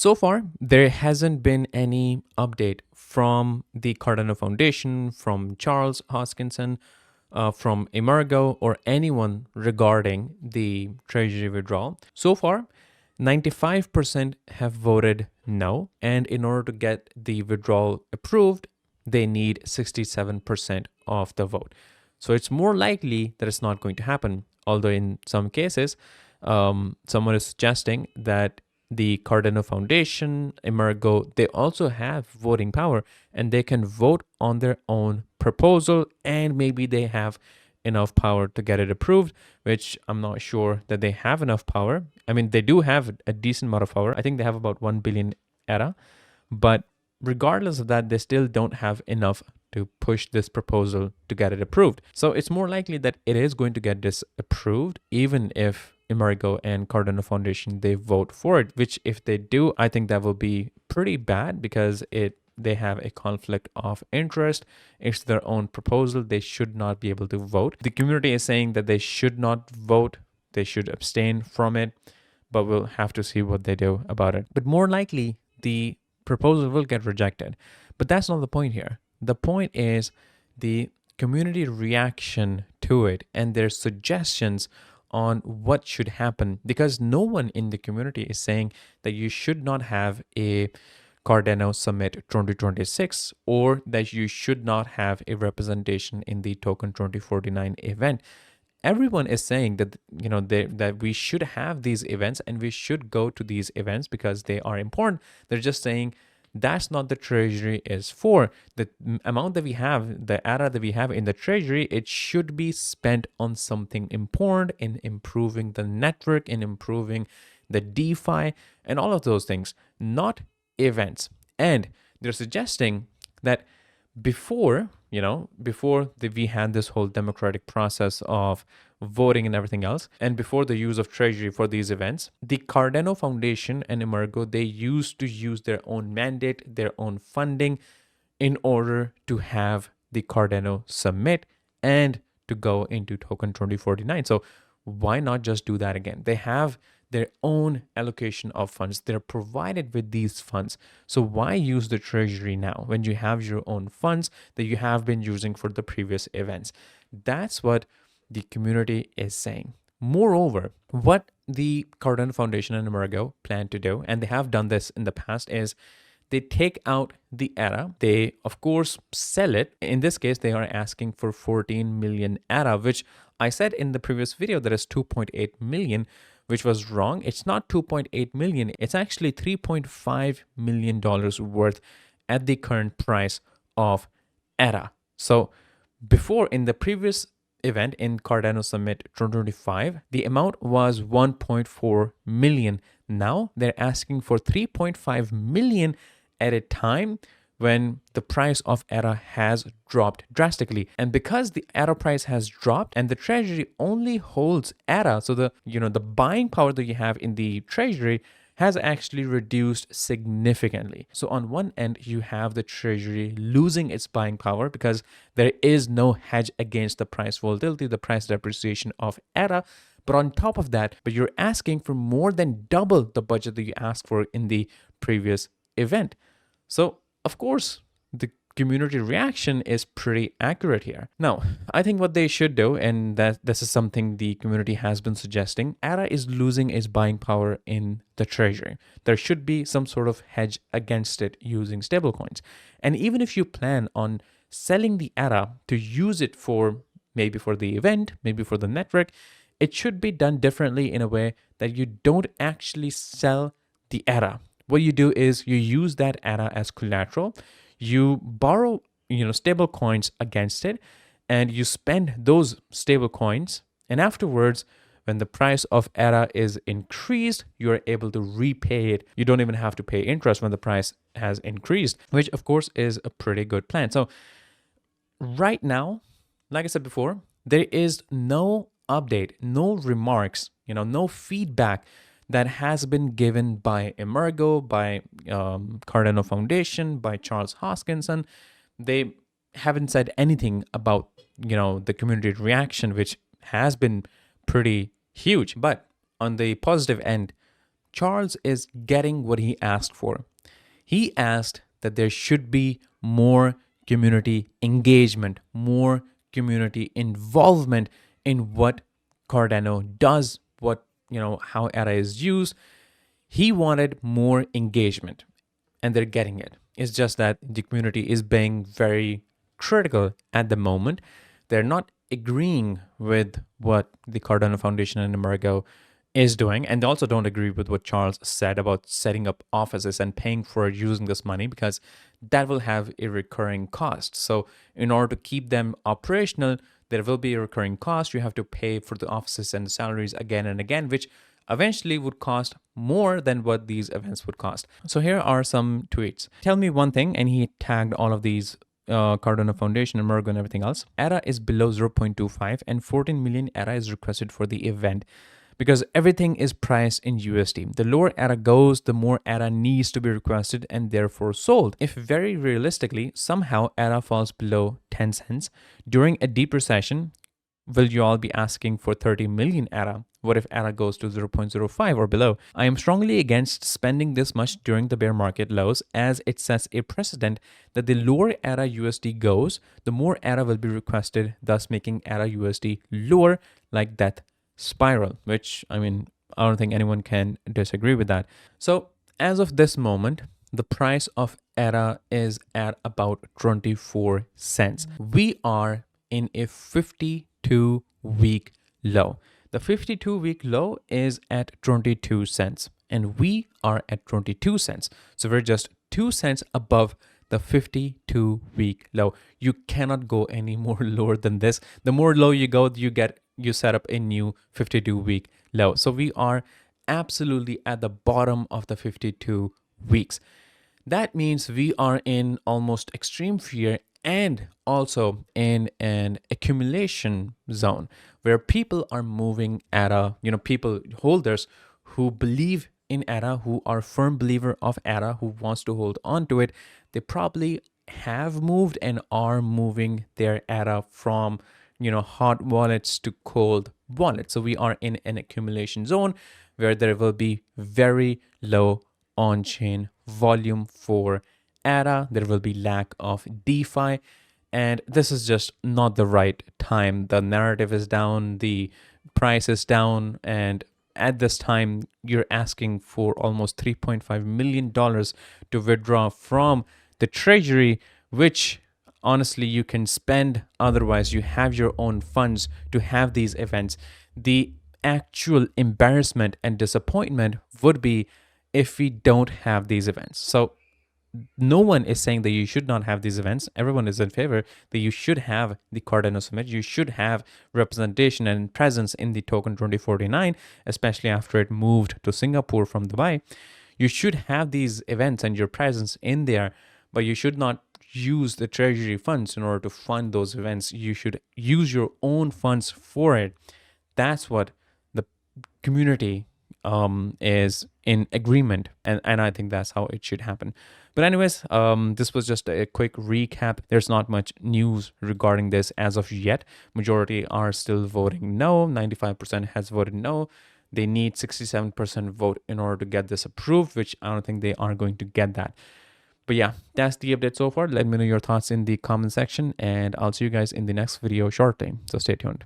So far, there hasn't been any update from the Cardano Foundation, from Charles Hoskinson, from Emergo, or anyone regarding the Treasury withdrawal. So far, 95% have voted no, and in order to get the withdrawal approved, they need 67% of the vote. So it's more likely that it's not going to happen. Although in some cases, someone is suggesting that the Cardano Foundation, Emergo, they also have voting power and they can vote on their own proposal, and maybe they have enough power to get it approved, which I'm not sure that they have enough power. I mean, they do have a decent amount of power. I think they have about 1 billion ADA, but regardless of that, they still don't have enough to push this proposal to get it approved. So it's more likely that it is going to get this approved, even if Emergo and Cardano Foundation, they vote for it, which if they do, I think that will be pretty bad because they have a conflict of interest. It's their own proposal. They should not be able to vote. The community is saying that they should not vote. They should abstain from it, but we'll have to see what they do about it. But more likely, the proposal will get rejected. But that's not the point here. The point is the community reaction to it and their suggestions on what should happen, because no one in the community is saying that you should not have a Cardano Summit 2026 or that you should not have a representation in the Token 2049 event. Everyone is saying that that we should have these events and we should go to these events because they are important. They're just saying that's not the Treasury is for. The amount that we have, the ADA that we have in the Treasury, it should be spent on something important in improving the network, in improving the DeFi and all of those things, not events. And they're suggesting that before we had this whole democratic process of voting and everything else, and before the use of Treasury for these events, the Cardano Foundation and Emergo, they used to use their own mandate, their own funding in order to have the Cardano Summit and to go into Token 2049. So why not just do that again? They have their own allocation of funds. They're provided with these funds. So why use the Treasury now when you have your own funds that you have been using for the previous events? That's what the community is saying. Moreover, what the Cardano Foundation and Emergo plan to do, and they have done this in the past, is they take out the ADA. They, of course, sell it. In this case, they are asking for 14 million ADA, which I said in the previous video that is 2.8 million, which was wrong. It's not 2.8 million. It's actually $3.5 million worth at the current price of ADA. So before, in the previous event in Cardano Summit 2025, the amount was 1.4 million. Now they're asking for 3.5 million at a time when the price of ADA has dropped drastically. And because the ADA price has dropped and the Treasury only holds ADA, so the buying power that you have in the Treasury has actually reduced significantly. So on one end, you have the Treasury losing its buying power because there is no hedge against the price volatility, the price depreciation of ADA. But on top of that, you're asking for more than double the budget that you asked for in the previous event. So of course, the community reaction is pretty accurate here. Now, I think what they should do, and that this is something the community has been suggesting, ADA is losing its buying power in the Treasury. There should be some sort of hedge against it using stablecoins. And even if you plan on selling the ADA to use it for maybe for the event, maybe for the network, it should be done differently in a way that you don't actually sell the ADA. What you do is you use that ADA as collateral. You borrow, stable coins against it, and you spend those stable coins. And afterwards, when the price of ADA is increased, you're able to repay it. You don't even have to pay interest when the price has increased, which of course is a pretty good plan. So right now, like I said before, there is no update, no remarks, no feedback that has been given by Emergo, by Cardano Foundation, by Charles Hoskinson. They haven't said anything about, the community reaction, which has been pretty huge. But on the positive end, Charles is getting what he asked for. He asked that there should be more community engagement, more community involvement in what Cardano does, what, how ERA is used. He wanted more engagement, and they're getting it. It's just that the community is being very critical at the moment. They're not agreeing with what the Cardano Foundation and Amerigo is doing, and they also don't agree with what Charles said about setting up offices and paying for using this money, because that will have a recurring cost. So in order to keep them operational, there will be a recurring cost. You have to pay for the offices and the salaries again and again, which eventually would cost more than what these events would cost. So here are some tweets. Tell me one thing, and he tagged all of these Cardano Foundation, Amerigo, and everything else. ERA is below 0.25 and 14 million ERA is requested for the event, because everything is priced in USD. The lower ERA goes, the more ERA needs to be requested and therefore sold. If very realistically, somehow ERA falls below 10 cents during a deep recession, will you all be asking for 30 million ERA? What if ERA goes to 0.05 or below? I am strongly against spending this much during the bear market lows, as it sets a precedent that the lower ERA USD goes, the more ERA will be requested, thus making ERA USD lower, like death spiral, which, I don't think anyone can disagree with that. So as of this moment, the price of ERA is at about 24 cents. We are in a 52-week low. The 52-week low is at 22 cents, and we are at 22 cents. So we're just 2 cents above the 52-week low. You cannot go any more lower than this. The more low you go, you set up a new 52-week low. So we are absolutely at the bottom of the 52 weeks. That means we are in almost extreme fear and also in an accumulation zone where people are moving at people, holders who believe in ERA, who are firm believer of ERA, who wants to hold on to it. They probably have moved and are moving their ERA from hot wallets to cold wallets. So we are in an accumulation zone where there will be very low on-chain volume for ERA. There will be lack of DeFi, and this is just not the right time. The narrative is down, the price is down, and at this time you're asking for almost $3.5 million to withdraw from the Treasury, which honestly you can spend otherwise. You have your own funds to have these events. The actual embarrassment and disappointment would be if we don't have these events. So no one is saying that you should not have these events. Everyone is in favor that you should have the Cardano Summit. You should have representation and presence in the token 2049, especially after it moved to Singapore from Dubai. You should have these events and your presence in there, but you should not use the Treasury funds in order to fund those events. You should use your own funds for it. That's what the community is in agreement, and I think that's how it should happen. But anyways, this was just a quick recap. There's not much news regarding this as of yet. Majority are still voting no. 95% has voted no. They need 67% vote in order to get this approved, which I don't think they are going to get that. But yeah, that's the update so far. Let me know your thoughts in the comment section, and I'll see you guys in the next video shortly. So stay tuned.